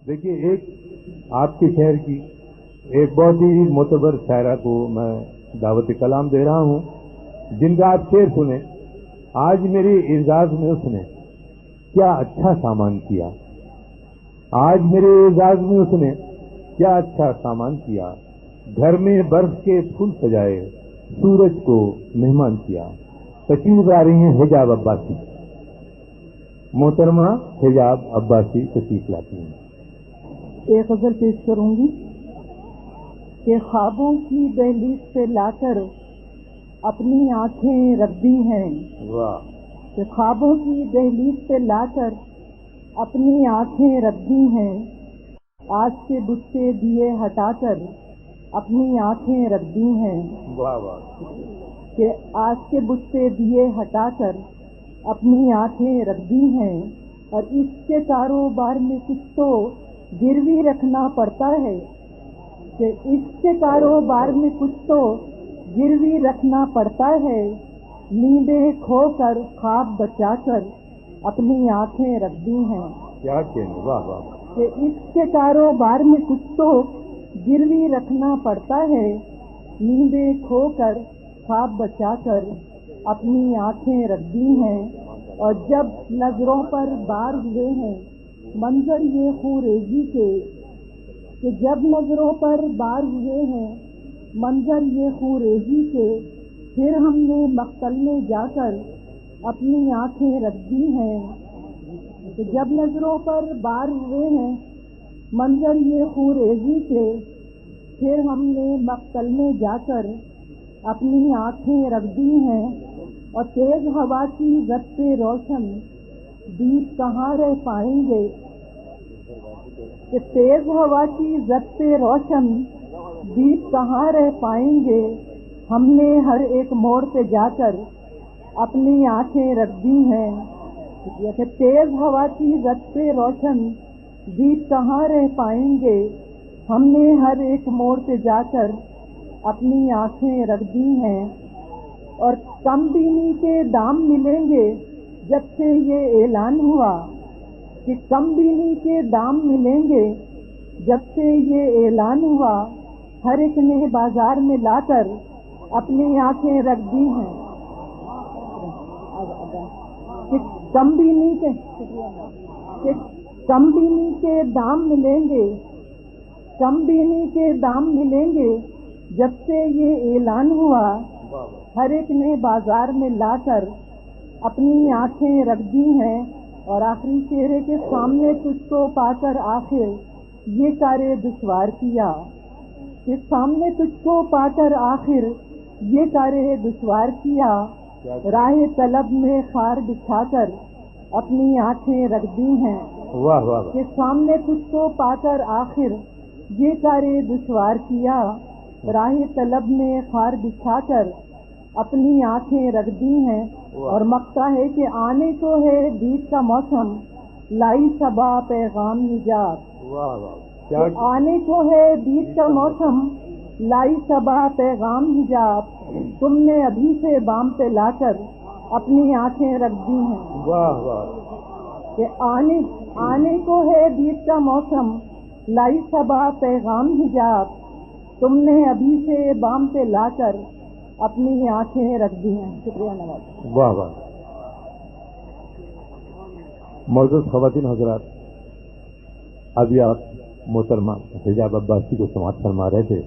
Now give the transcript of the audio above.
دیکھیے، ایک آپ کے شہر کی ایک بہت ہی معتبر شاعرہ کو میں دعوت کلام دے رہا ہوں، جن کا آپ شعر سنیں۔ آج میرے اعزاز میں اس نے کیا اچھا سامان کیا، آج میرے اعزاز میں اس نے کیا اچھا سامان کیا، گھر میں برف کے پھول سجائے، سورج کو مہمان کیا۔ تشریف لا رہی ہیں حجاب عباسی، محترمہ حجاب عباسی تشریف لاتی ہیں۔ ایک غزل پیش کروں گی کہ خوابوں کی دہلیز سے لا کر اپنی آنکھیں رکھ دی ہیں، واہ! کہ خوابوں کی دہلیز سے لا کر اپنی آنکھیں رکھ دی ہیں، آج کے بت سے دیے ہٹا کر اپنی آنکھیں رکھ دی ہیں۔ واہ واہ! کہ آج کے بت سے دیے ہٹا کر اپنی آنکھیں رکھ دی ہیں، اور اس کے کاروبار میں کچھ تو گروی رکھنا پڑتا ہے، کہ اس کے کاروبار میں کچھ تو گروی رکھنا پڑتا ہے، نیندیں کھو کر خواب بچا کر اپنی آنکھیں رکھ دی ہیں۔ کیا کہنے، واہ واہ! کہ اس کے کاروبار میں کچھ تو گروی رکھنا پڑتا ہے، نیندیں کھو کر خواب بچا کر اپنی آنکھیں رکھ دی ہیں، اور جب نظروں پر بار ہوئے ہیں منظر یہ خوریزی کے، کہ جب نظروں پر بار ہوئے ہیں منظر یہ خوریزی کے، پھر ہم نے مقتل میں جا کر اپنی آنکھیں رکھ دی ہیں۔ کہ جب نظروں پر بار ہوئے ہیں منظر یہ خوریزی کے، پھر ہم نے مقتل میں جا کر اپنی آنکھیں رکھ دی ہیں، اور تیز ہوا کی زد پہ روشن دیپ کہاں رہ پائیں گے، کہ تیز ہوا کی زد پہ روشن دیپ کہاں رہ پائیں گے، ہم نے ہر ایک موڑ پہ جا کر اپنی آنکھیں رکھ دی ہیں۔ کہ تیز ہوا کی زد پہ روشن دیپ کہاں رہ پائیں گے، ہم نے ہر ایک موڑ پہ جا کر اپنی آنکھیں رکھ دی ہیں، اور کم بینی کے دام ملیں گے جب سے یہ اعلان ہوا، کہ کم بینی کے دام ملیں گے جب سے یہ اعلان ہوا، ہر ایک نے بازار میں لا کر اپنی آنکھیں رکھ دی ہیں۔ کہ کم بینی کے دام ملیں گے، کم بینی کے دام ملیں گے جب سے یہ اعلان ہوا، ہر ایک نے بازار میں لا کر اپنی آنکھیں رکھ دی ہیں، اور آخری چہرے کے سامنے تجھ کو پا کر آخر یہ کارے دشوار کیا، کہ سامنے تجھ کو پا کر آخر یہ کارے دشوار کیا، راہ طلب میں خار بچھا کر اپنی آنکھیں رکھ دی ہیں۔ واہ واہ! کہ سامنے تجھ کو پا کر آخر یہ کارے دشوار کیا، راہ طلب میں خار بچھا کر اپنی آنکھیں رکھ دی ہیں، اور مقتا ہے کہ آنے کو ہے دید کا موسم، لائی صبا پیغام نجات۔ واہ واہ! کیا کہ آنے کو ہے دید کا موسم، لائی صبا پیغام نجات، تم نے ابھی سے بام پہ لا کر اپنی آنکھیں رکھ دی ہیں۔ واہ واہ! کہ آنے کو ہے دید کا موسم، لائی صبا پیغام حجاب، تم نے ابھی سے بام پہ لا کر اپنی آنکھیں رکھ دی ہیں۔ شکریہ نواز۔ واہ واہ! معزز خواتین حضرات، ابھی آپ محترمہ حجاب عباسی کو سماعت فرما رہے تھے۔